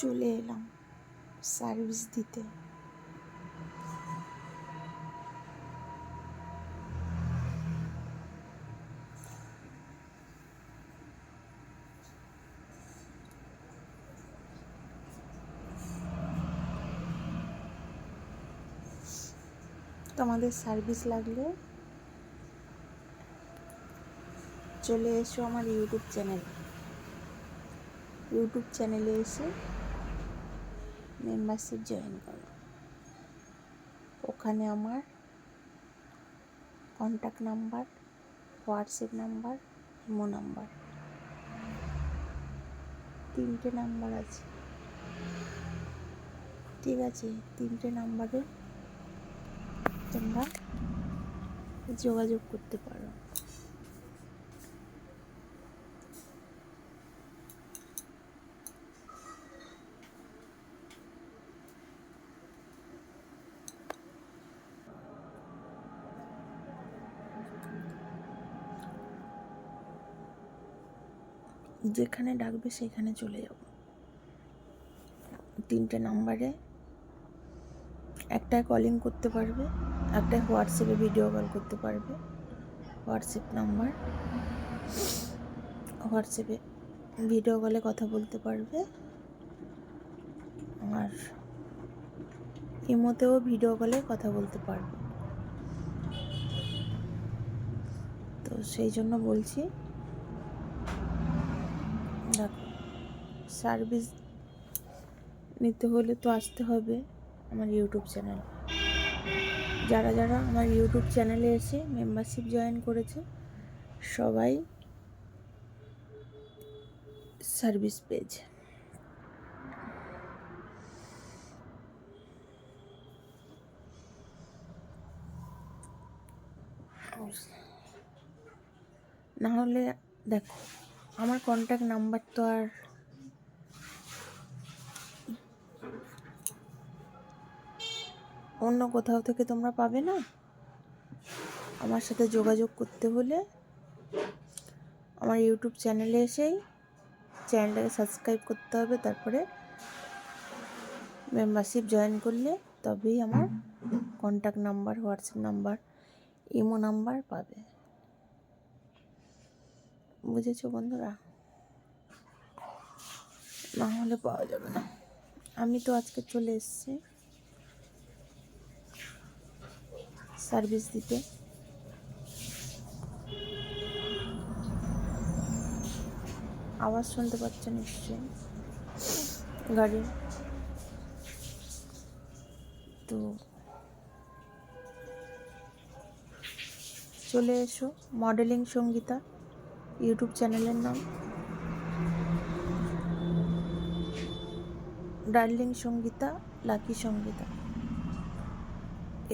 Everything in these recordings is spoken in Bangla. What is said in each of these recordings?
চলে এলাম সার্ভিস দিতে। তোমাদের সার্ভিস লাগলে চলে এসো আমার ইউটিউব চ্যানেলে এসে মেম্বারশিপ জয়েন করো। ওখানে আমার contact number, WhatsApp number, imo number, 3টে নাম্বার আছে। ঠিক আছে, 3টে নাম্বারে তোমরা যোগাযোগ করতে পারো। যেখানে ডাকবে সেখানে চলে যাব। 3টে নাম্বারে একটায় কলিং করতে পারবে, একটায় হোয়াটসঅ্যাপে ভিডিও কল করতে পারবে। হোয়াটসঅ্যাপ নাম্বার, হোয়াটসঅ্যাপে ভিডিও কলে কথা বলতে পারবে, আর ইমোতেও ভিডিও কলে কথা বলতে পারবে। তো সেই জন্য বলছি, দেখো, সার্ভিস নিতে হলে তো আসতে হবে আমার ইউটিউব চ্যানেল। যারা যারা আমার ইউটিউব চ্যানেলে এসে মেম্বারশিপ জয়েন করেছে সবাই সার্ভিস পেয়েছে। না হলে দেখো, আমার কন্ট্যাক্ট নাম্বার তো আর অন্য কোথাও থেকে তোমরা পাবে না। আমার সাথে যোগাযোগ করতে হলে আমার ইউটিউব চ্যানেলে এসেই চ্যানেলটাকে সাবস্ক্রাইব করতে হবে, তারপরে মেম্বারশিপ জয়েন করলে তবেই আমার contact number, WhatsApp number, imo number পাবে। বুঝেছো বন্ধুরা? না হলে পাওয়া যাবে না। আমি তো আজকে চলে এসেছি সার্ভিস দিতে। আওয়াজ শুনতে পাচ্ছ নিশ্চয়ই গাড়ির। তো চলে এসো। মডেলিং সঙ্গীতা ইউটিউব চ্যানেলের নাম, ডার্লিং সঙ্গীতা, লাকি সঙ্গীতা।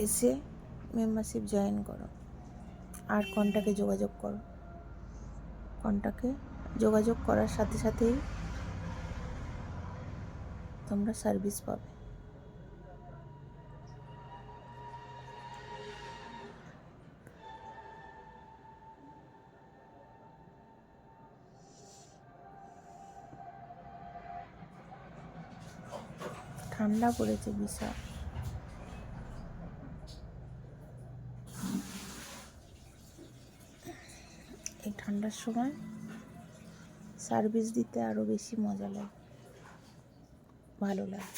এসে মেম্বারশিপ জয়েন করো আর কন্ট্যাক্টে যোগাযোগ করো। কন্ট্যাক্টে যোগাযোগ করার সাথে সাথেই তোমরা সার্ভিস পাবে। ঠান্ডা পড়েছে বিশাল। এই ঠান্ডার সময় সার্ভিস দিতে আরও বেশি মজা লাগে, ভালো লাগে।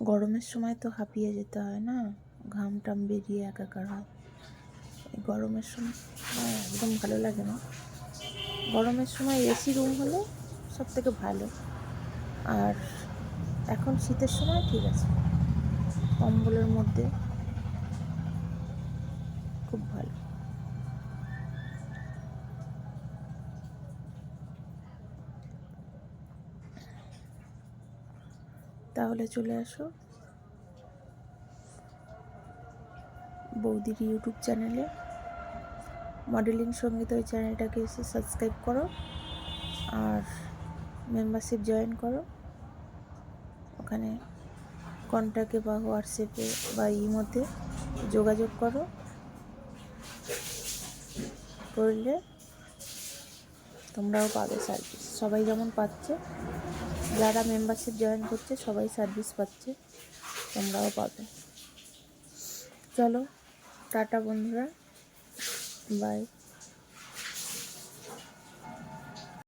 গরমের সময় তো হাঁপিয়ে যেতে হয় না, ঘাম টাম বেরিয়ে একাকার হয়। এই গরমের সময় একদম ভালো লাগে না। গরমের সময় এসি রুম হলে সব থেকে ভালো। আর এখন শীতের সময় ঠিক আছে, কম্বলের মধ্যে খুব ভালো। তাহলে চলে আসো বৌদির ইউটিউব চ্যানেলে, মডেলিং সঙ্গীত। ওই চ্যানেলটাকে এসে সাবস্ক্রাইব করো আর মেম্বারশিপ জয়েন করো। ওখানে কন্ট্যাক্টে বা হোয়াটসঅ্যাপে বা ইমোতে যোগাযোগ করলে তোমরাও পাবে সার্ভিস। সবাই যেমন পাচ্ছে, যারা মেম্বারশিপ জয়েন করছে সবাই সার্ভিস পাচ্ছে, তোমরাও পাবে। চলো টাটা বন্ধুরা, বাই।